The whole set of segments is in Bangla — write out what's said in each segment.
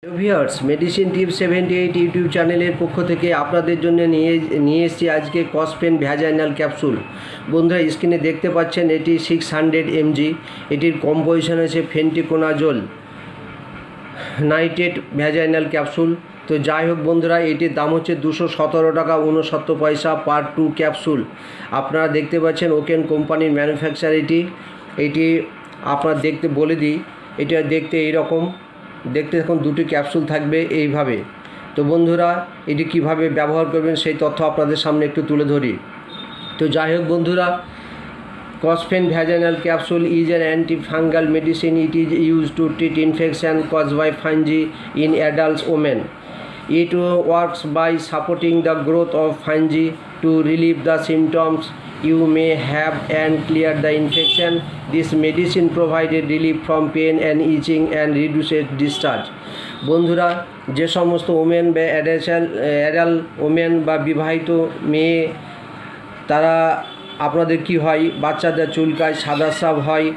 ভিউয়ার্স মেডিসিন টিপস 78 ইউটিউব চ্যানেলের পক্ষ থেকে আপনাদের জন্য নিয়ে এসেছি আজকে কসপেন ভ্যাজাইনাল ক্যাপসুল। বন্ধুরা স্ক্রিনে দেখতে পাচ্ছেন এটি 600 mg। এটির কম্পোজিশন আছে ফেন্টিকোনাজোল নাইট্রেট ভ্যাজাইনাল ক্যাপসুল। তো যাই হোক বন্ধুরা, এটির দাম হচ্ছে 217 টাকা 69 পয়সা পার 2 ক্যাপসুল। আপনারা দেখতে পাচ্ছেন ওকেন কোম্পানির ম্যানুফ্যাকচার। এটি আপনার দেখতে বলে দিই, এটা দেখতে এইরকম। দেখতে এখন দুটি ক্যাপসুল থাকবে এইভাবে। তো বন্ধুরা, এটি কিভাবে ব্যবহার করবেন সেই তথ্য আপনাদের সামনে একটু তুলে ধরি। তো যাই হোক বন্ধুরা, কসপেন vaginal capsule is an antifungal medicine. It is used to treat infection caused by fungi in adult women. It works by supporting the growth of fungi to relieve the symptoms you may have and clear the infection. This medicine provided relief from pain and itching and reduces discharge. বন্ধুরা, যে সমস্ত ওমেন বা অ্যাডাল্ট ওমেন বা বিবাহিত মেয়ে, তারা আপনাদের কি হয়, বাচ্চাদের চুলকায়, সাদা স্রাব হয়,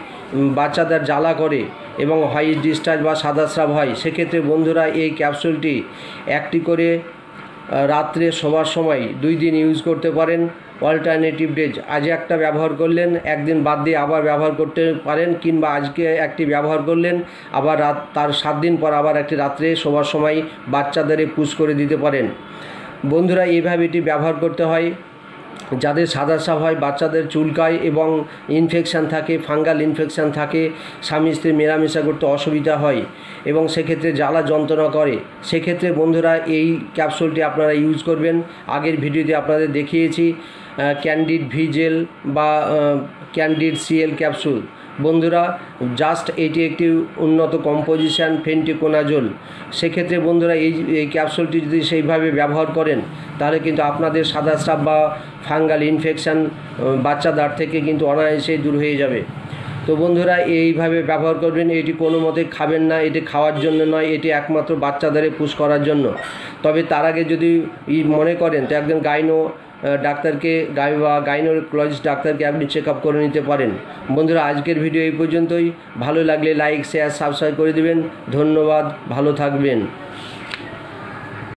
বাচ্চাদের জ্বালা করে এবং হোয়াইট ডিসচার্জ বা সাদা স্রাব হয়, সেক্ষেত্রে বন্ধুরা এই ক্যাপসুলটি একটি করে রাত্রে শোবার সময় 2 দিন ইউজ করতে পারেন। অল্টারনেটিভ ডেজ, আজ একটা ব্যবহার করলেন, একদিন বাদ দিয়ে আবার ব্যবহার করতে পারেন, কিংবা আজকে একটি ব্যবহার করলেন, আবার তার 7 দিন পর আবার একটি রাত্রে শোবার সময় বাচ্চাদের পুশ করে দিতে পারেন। বন্ধুরা, এইভাবে এটি ব্যবহার করতে হয় যাদের সাদা স্রাব হয়, বাচ্চাদের চুলকায় এবং ইনফেকশান থাকে, ফাঙ্গাল ইনফেকশান থাকে, স্বামী স্ত্রী মেলামেশা করতে অসুবিধা হয় এবং সেক্ষেত্রে জ্বালা যন্ত্রণা করে, সেক্ষেত্রে বন্ধুরা এই ক্যাপসুলটি আপনারা ইউজ করবেন। আগের ভিডিওতে আপনাদের দেখিয়েছি ক্যান্ডিড ভি জেল বা ক্যান্ডিড সিএল ক্যাপসুল। বন্ধুরা, জাস্ট এটি একটি উন্নত কম্পোজিশান ফেন্টিকোনাজোল। সেক্ষেত্রে বন্ধুরা এই ক্যাপসুলটি যদি সেইভাবে ব্যবহার করেন, তাহলে কিন্তু আপনাদের সাদা স্রাব বা ফাঙ্গাল ইনফেকশান বাচ্চাদের থেকে কিন্তু অনায়াসেই দূর হয়ে যাবে। তো বন্ধুরা, এইভাবে ব্যবহার করবেন। এটি কোনো মতে খাবেন না, এটি খাওয়ার জন্য নয়, এটি একমাত্র বাচ্চাদের পুশ করার জন্য। তবে তার আগে যদি মনে করেন তো একজন ডাক্তারকে বা গাইনোকোলজিস্ট ডাক্তারকে আপনি চেক আপ করে নিতে পারেন। বন্ধুরা, আজকের ভিডিও এই পর্যন্তই। ভালো লাগলে লাইক, শেয়ার, সাবস্ক্রাইব করে দেবেন। ধন্যবাদ, ভালো থাকবেন।